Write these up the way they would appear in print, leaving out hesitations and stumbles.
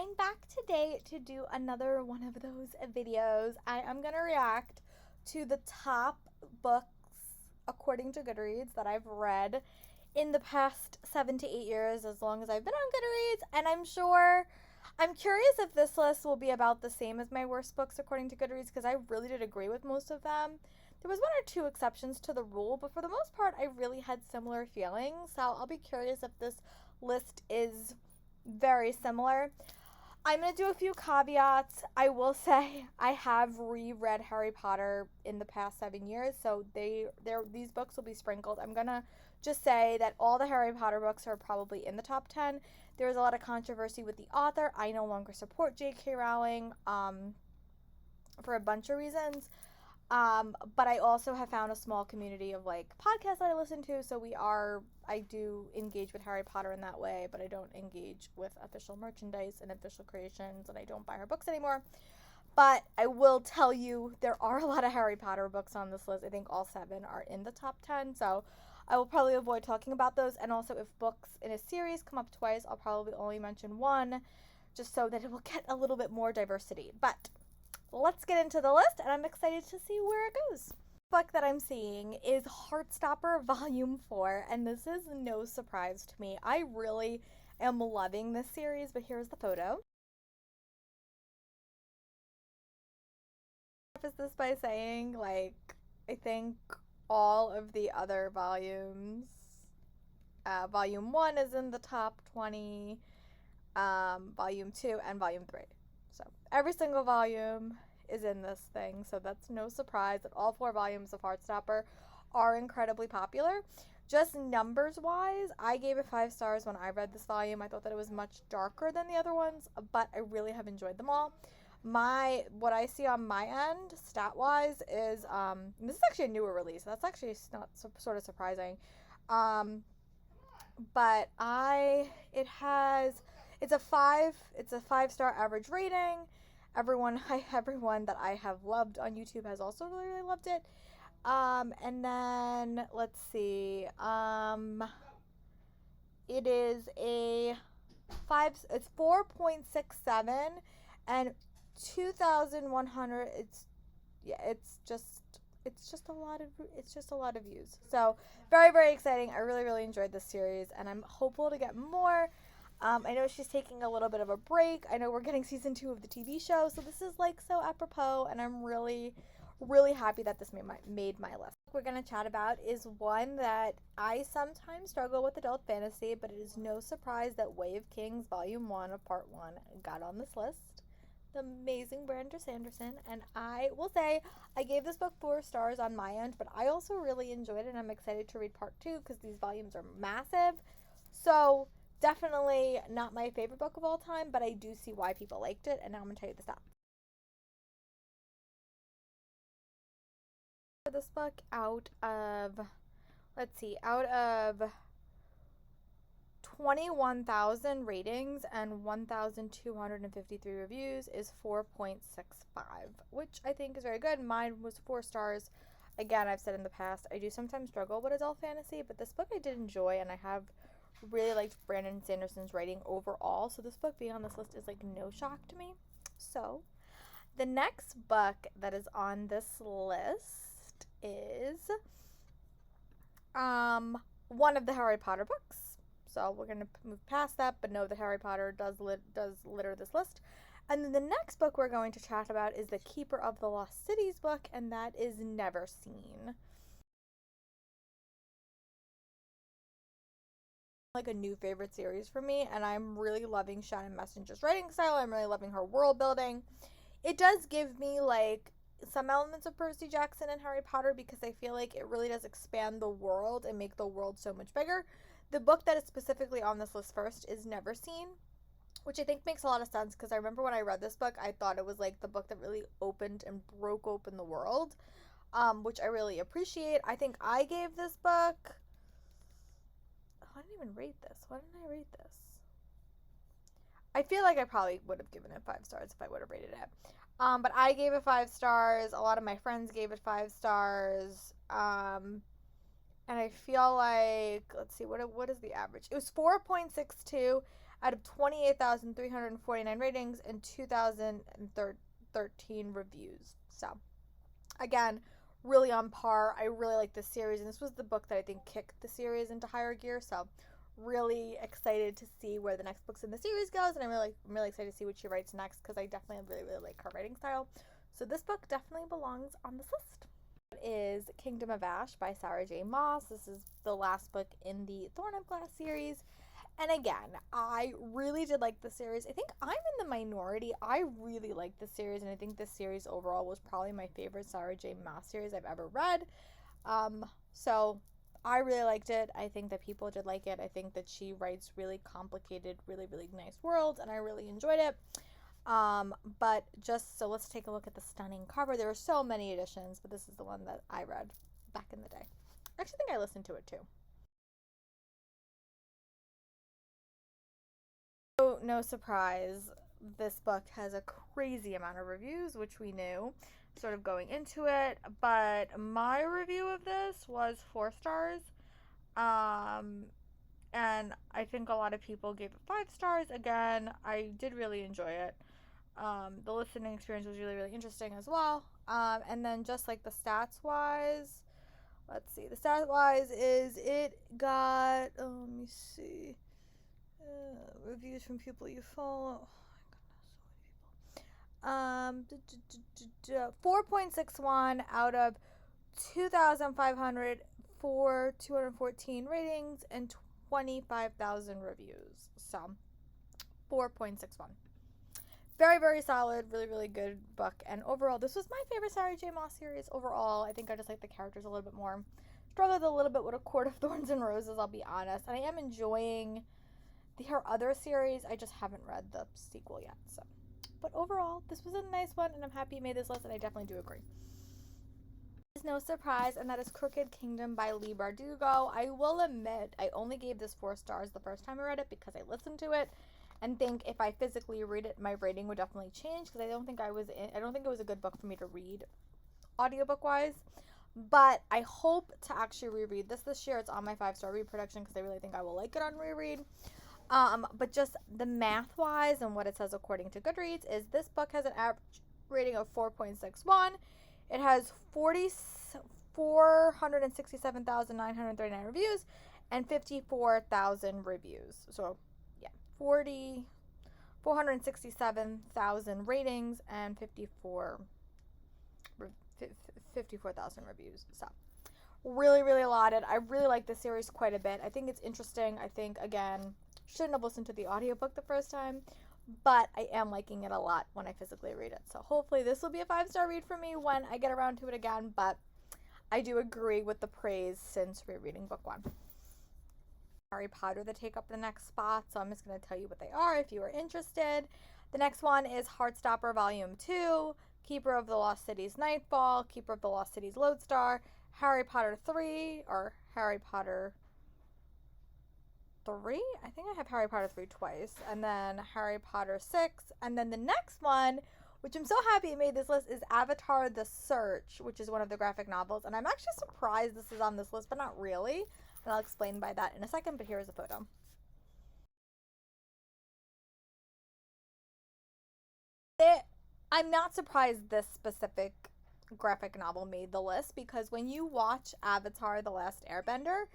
I'm back today to do another one of those videos. I am going to react to the top books, according to Goodreads, that I've read in the past 7 to 8 years, as long as I've been on Goodreads. And I'm curious if this list will be about the same as my worst books, according to Goodreads, because I really did agree with most of them. There was one or two exceptions to the rule, but for the most part, I really had similar feelings. So I'll be curious if this list is very similar. I'm going to do a few caveats. I will say I have reread Harry Potter in the past 7 years, so these books will be sprinkled. I'm going to just say that all the Harry Potter books are probably in the top 10. There was a lot of controversy with the author. I no longer support J.K. Rowling for a bunch of reasons. But I also have found a small community of like podcasts that I listen to. So I do engage with Harry Potter in that way, but I don't engage with official merchandise and official creations, and I don't buy her books anymore. But I will tell you, there are a lot of Harry Potter books on this list. I think all 7 are in the top 10. So I will probably avoid talking about those. And also, if books in a series come up twice, I'll probably only mention one, just so that it will get a little bit more diversity. But let's get into the list, and I'm excited to see where it goes. The book that I'm seeing is Heartstopper Volume 4, and this is no surprise to me. I really am loving this series, but here's the photo. I'll preface this by saying, like, I think all of the other volumes, Volume 1 is in the top 20, Volume 2, and Volume 3. So every single volume is in this thing, so that's no surprise that all 4 volumes of Heartstopper are incredibly popular. Just numbers wise, I gave it 5 stars when I read this volume. I thought that it was much darker than the other ones, but I really have enjoyed them all. What I see on my end, stat wise, is this is actually a newer release. That's actually not sort of surprising. But it's a 5-star average rating. Everyone that I have loved on YouTube has also really loved it. And then let's see. It is it's 4.67 and 2,100. It's just a lot of views. So very, very exciting. I really, really enjoyed this series, and I'm hopeful to get more. I know she's taking a little bit of a break. I know we're getting season 2 of the TV show, so this is like so apropos, and I'm really, really happy that this made my list. What we're going to chat about is one that I sometimes struggle with adult fantasy, but it is no surprise that Way of Kings Volume 1 of Part 1 got on this list. The amazing Brandon Sanderson, and I will say I gave this book 4 stars on my end, but I also really enjoyed it, and I'm excited to read Part 2 because these volumes are massive. So definitely not my favorite book of all time, but I do see why people liked it, and now I'm going to tell you the stats. This book out of 21,000 ratings and 1,253 reviews is 4.65, which I think is very good. Mine was 4 stars. Again, I've said in the past, I do sometimes struggle with adult fantasy, but this book I did enjoy, and I have really liked Brandon Sanderson's writing overall, so this book being on this list is like no shock to me. So the next book that is on this list is one of the Harry Potter books. So we're going to move past that, but know that Harry Potter does litter this list. And then the next book we're going to chat about is the Keeper of the Lost Cities book, and that is Never Seen. Like a new favorite series for me, and I'm really loving Shannon Messenger's writing style. I'm really loving her world building. It does give me like some elements of Percy Jackson and Harry Potter because I feel like it really does expand the world and make the world so much bigger. The book that is specifically on this list first is Never Seen, which I think makes a lot of sense because I remember when I read this book, I thought it was like the book that really opened and broke open the world, which I really appreciate. I think I gave this book... I didn't even rate this. Why didn't I rate this? I feel like I probably would have given it 5 stars if I would have rated it. But I gave it 5 stars. A lot of my friends gave it 5 stars. And I feel like, let's see, what is the average? It was 4.62, out of 28,349 ratings and 2,013 reviews. So, again, really on par. I really like this series, and this was the book that I think kicked the series into higher gear. So, really excited to see where the next books in the series goes, and I'm really excited to see what she writes next, because I definitely really like her writing style. So this book definitely belongs on this list. It is Kingdom of Ash by Sarah J. Maas. This is the last book in the Thorn of Glass series. And again, I really did like the series. I think I'm in the minority. I really like the series, and I think this series overall was probably my favorite Sarah J. Maas series I've ever read. So I really liked it. I think that people did like it. I think that she writes really complicated, really, really nice worlds, and I really enjoyed it. But just so let's take a look at the stunning cover. There are so many editions, but this is the one that I read back in the day. I actually think I listened to it too. So, no surprise, this book has a crazy amount of reviews, which we knew sort of going into it, but my review of this was 4 stars. And I think a lot of people gave it 5 stars. Again, I did really enjoy it. The listening experience was really, really interesting as well. And then just like the stats wise, let's see, the stats wise is it got, let me see, reviews from people you follow. Oh my goodness, so many people. 4.61 out of 2,500 for 214 ratings and 25,000 reviews. So 4.61. Very, very solid, really, really good book. And overall, this was my favorite Sarah J. Maas series overall. I think I just like the characters a little bit more. Struggled a little bit with A Court of Thorns and Roses, I'll be honest. And I am enjoying her other series. I just haven't read the sequel yet. So, but overall, this was a nice one, and I'm happy you made this list, and I definitely do agree. Is no surprise, and that is Crooked Kingdom by Leigh Bardugo. I will admit, I only gave this 4 stars the first time I read it because I listened to it, and think if I physically read it, my rating would definitely change, because I don't think it was a good book for me to read audiobook wise. But I hope to actually reread this year. It's on my 5-star read production because I really think I will like it on reread. But just the math wise and what it says according to Goodreads is this book has an average rating of 4.61. It has 467,939 reviews and 54,000 reviews. So, yeah, 467,000 ratings and 54,000 reviews. So, really, really lauded. I really like this series quite a bit. I think it's interesting. I think, again, shouldn't have listened to the audiobook the first time, but I am liking it a lot when I physically read it. So hopefully this will be a 5-star read for me when I get around to it again, but I do agree with the praise since rereading book 1. Harry Potter that take up the next spot, so I'm just going to tell you what they are if you are interested. The next one is Heartstopper Volume 2, Keeper of the Lost Cities Nightfall, Keeper of the Lost Cities Lodestar, Harry Potter 3, or Harry Potter 3? I think I have Harry Potter 3 twice, and then Harry Potter 6, and then the next one, which I'm so happy it made this list, is Avatar The Search, which is one of the graphic novels, and I'm actually surprised this is on this list, but not really, and I'll explain by that in a second, but here's a photo. I'm not surprised this specific graphic novel made the list, because when you watch Avatar The Last Airbender,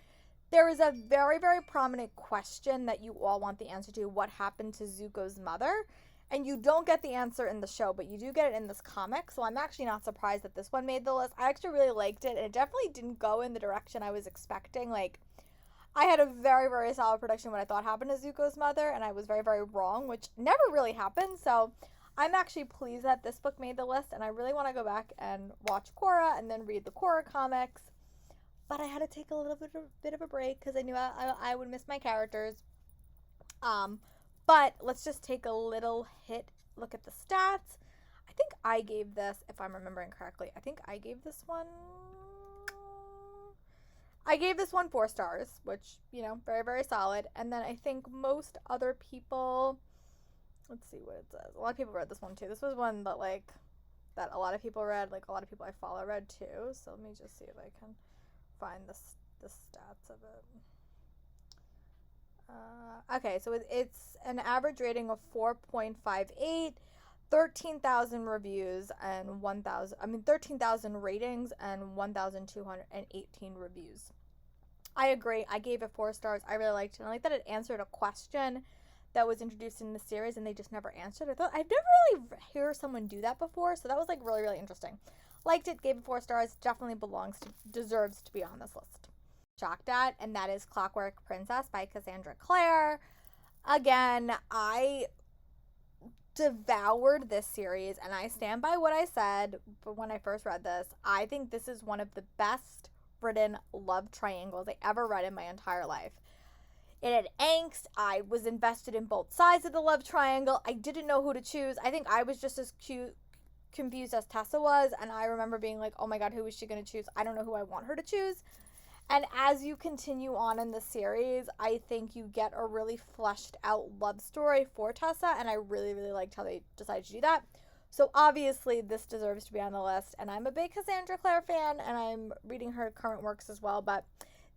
there is a very, very prominent question that you all want the answer to. What happened to Zuko's mother? And you don't get the answer in the show, but you do get it in this comic. So I'm actually not surprised that this one made the list. I actually really liked it. And it definitely didn't go in the direction I was expecting. Like, I had a very, very solid prediction what I thought happened to Zuko's mother. And I was very, very wrong, which never really happened. So I'm actually pleased that this book made the list. And I really want to go back and watch Korra and then read the Korra comics. But I had to take a little bit of a break because I knew I would miss my characters. But let's just take a little look at the stats. I think I gave this, if I'm remembering correctly, I gave this one 4 stars, which, you know, very, very solid. And then I think most other people, let's see what it says. A lot of people read this one too. This was one that, like, that a lot of people read, like a lot of people I follow read too. So let me just see if I can find the stats of it. Okay, so it's an average rating of 4.58, 13,000 reviews and 13,000 ratings and 1,218 reviews. I agree. I gave it 4 stars. I really liked it. I like that it answered a question that was introduced in the series and they just never answered. I've never really heard someone do that before, so that was like really, really interesting. Liked it, gave it 4 stars. Definitely deserves to be on this list. Shocked at, and that is Clockwork Princess by Cassandra Clare. Again, I devoured this series, and I stand by what I said when I first read this. I think this is one of the best written love triangles I ever read in my entire life. It had angst. I was invested in both sides of the love triangle. I didn't know who to choose. I think I was just as confused as Tessa was, and I remember being like, oh my god, who is she going to choose? I don't know who I want her to choose. And as you continue on in the series, I think you get a really fleshed out love story for Tessa, and I really, really liked how they decided to do that. So obviously this deserves to be on the list, and I'm a big Cassandra Clare fan, and I'm reading her current works as well, but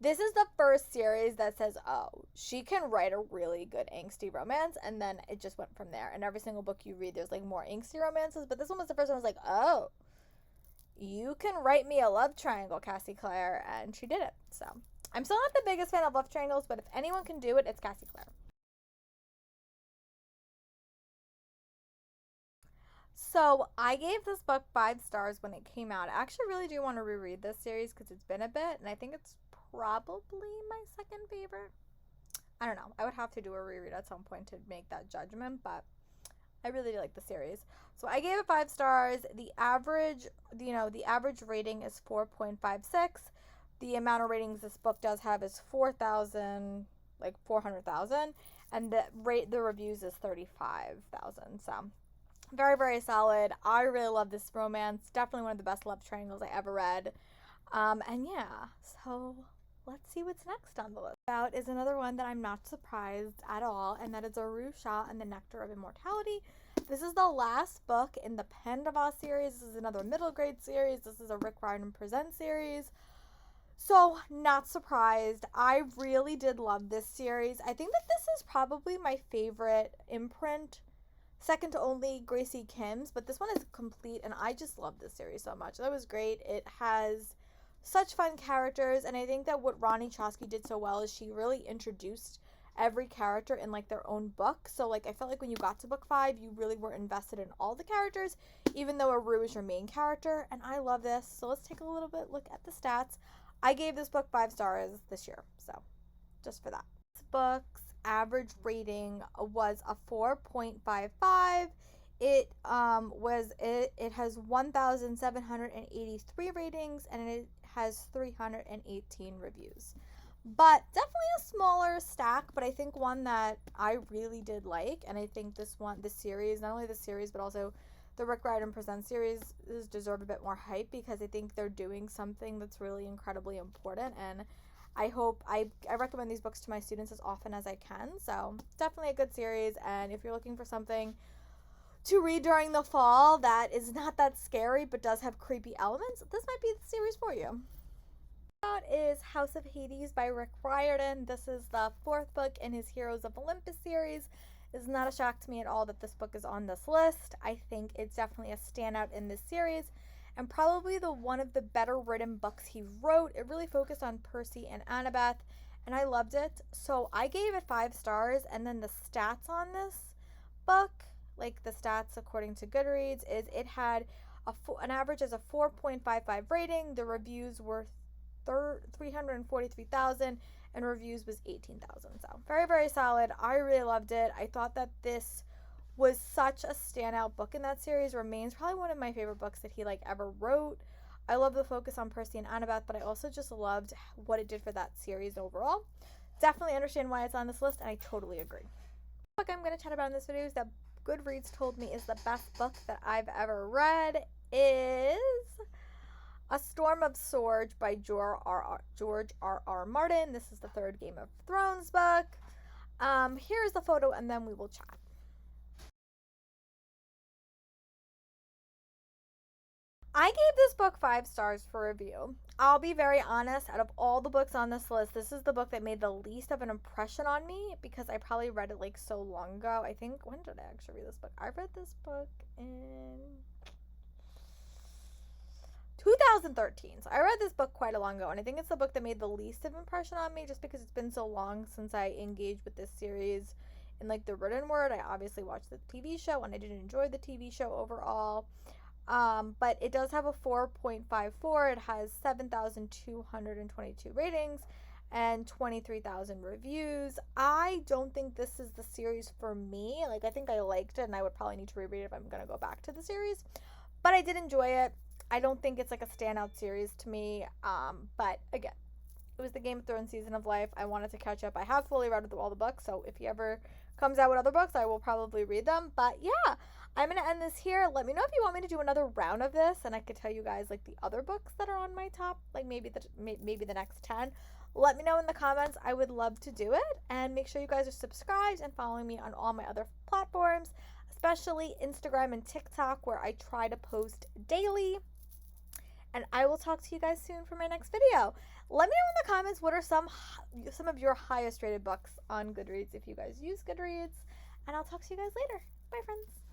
this is the first series that says, oh, she can write a really good angsty romance, and then it just went from there. And every single book you read, there's like more angsty romances, but this one was the first one I was like, oh, you can write me a love triangle, Cassie Clare, and she did it. So I'm still not the biggest fan of love triangles, but if anyone can do it, it's Cassie Clare. So I gave this book 5 stars when it came out. I actually really do want to reread this series because it's been a bit, and I think it's probably my second favorite. I don't know. I would have to do a reread at some point to make that judgment, but I really do like the series. So I gave it 5 stars. The average rating is 4.56. The amount of ratings this book does have is 4,000, like 400,000, and the reviews is 35,000. So very, very solid. I really love this romance. Definitely one of the best love triangles I ever read. And yeah, so let's see what's next on the list. About is another one that I'm not surprised at all, and that is Aru Shah and the Nectar of Immortality. This is the last book in the Pandava series. This is another middle grade series. This is a Riordan Presents series. So, not surprised. I really did love this series. I think that this is probably my favorite imprint, second to only Gracie Kim's, but this one is complete, and I just love this series so much. That was great. It has such fun characters, and I think that what Ronnie Chosky did so well is she really introduced every character in like their own book. So like I felt like when you got to book 5, you really were invested in all the characters, even though Aru is your main character, and I love this. So let's take a little bit look at the stats. I gave this book 5 stars this year, so just for that. This book's average rating was a 4.55. It has 1,783 ratings, and it has 318 reviews. But definitely a smaller stack, but I think one that I really did like, and I think this series, not only this series, but also the Riordan Presents series deserve a bit more hype, because I think they're doing something that's really incredibly important, and I recommend these books to my students as often as I can. So definitely a good series, and if you're looking for something to read during the fall that is not that scary but does have creepy elements, this might be the series for you. That is House of Hades by Rick Riordan. This is the 4th book in his Heroes of Olympus series. It's not a shock to me at all that this book is on this list. I think it's definitely a standout in this series, and probably one of the better written books he wrote. It really focused on Percy and Annabeth, and I loved it. So I gave it 5 stars, and then the stats on this book, like the stats according to Goodreads, is it had an average as a 4.55 rating. The reviews were 343,000, and reviews was 18,000. So very, very solid. I really loved it. I thought that this was such a standout book in that series. Remains probably one of my favorite books that he ever wrote. I love the focus on Percy and Annabeth, but I also just loved what it did for that series overall. Definitely understand why it's on this list, and I totally agree. The book I'm going to chat about in this video is that Goodreads told me is the best book that I've ever read is A Storm of Swords by George R.R. Martin. This is the 3rd Game of Thrones book. Here's the photo, and then we will chat. I gave this book 5 stars for review. I'll be very honest, out of all the books on this list, this is the book that made the least of an impression on me because I probably read it like so long ago. I think, when did I actually read this book? I read this book in 2013. So I read this book quite a long ago, and I think it's the book that made the least of impression on me just because it's been so long since I engaged with this series in like the written word. I obviously watched the TV show and I didn't enjoy the TV show overall. But it does have a 4.54. It has 7,222 ratings and 23,000 reviews. I don't think this is the series for me. Like, I think I liked it and I would probably need to reread it if I'm going to go back to the series. But I did enjoy it. I don't think it's like a standout series to me. But again, it was the Game of Thrones season of life. I wanted to catch up. I have fully read all the books, so if he ever comes out with other books, I will probably read them. But yeah, I'm going to end this here. Let me know if you want me to do another round of this, and I could tell you guys like the other books that are on my top, like maybe the next 10. Let me know in the comments. I would love to do it. And make sure you guys are subscribed and following me on all my other platforms, especially Instagram and TikTok, where I try to post daily. And I will talk to you guys soon for my next video. Let me know in the comments what are some of your highest rated books on Goodreads if you guys use Goodreads. And I'll talk to you guys later. Bye, friends.